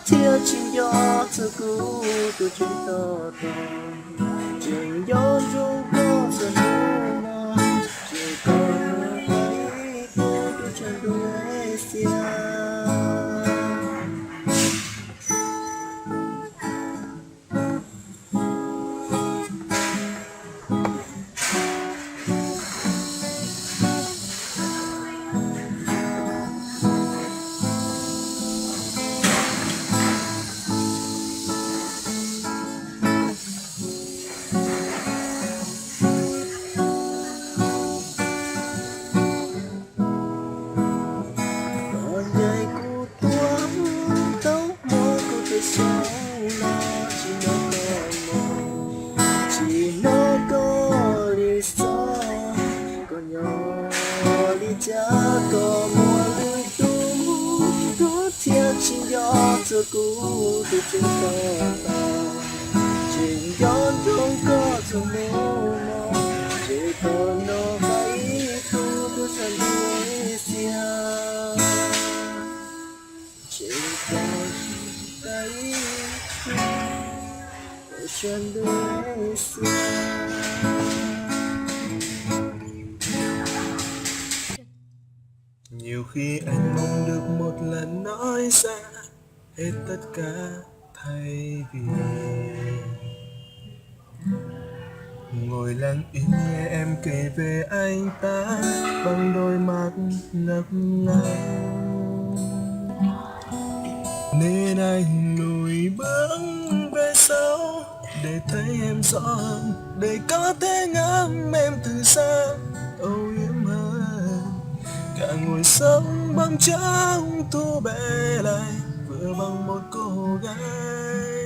theo chính gió từ cũ từ chuyện to to chuyện gió rung có dần mơ chỉ còn ấy cô tôi chẳng đuổi xia. Cha có mùa lưu tú theo chính gió từ cũ từ trên to chuyện gió không có thường mơ chỉ còn nó phải tu tu san đuổi xia chỉ còn cái tu san đuổi xia. Nhiều khi anh mong được một lần nói ra hết tất cả thay vì ngồi lặng im nghe em kể về anh ta bằng đôi mắt ngập ngừng. Nên anh lùi bước về sau để thấy em rõ hơn, để có thể ngắm em từ xa âu yếm hơn. Cả ngồi sống bóng trắng thu bé lại vừa bằng một cô gái.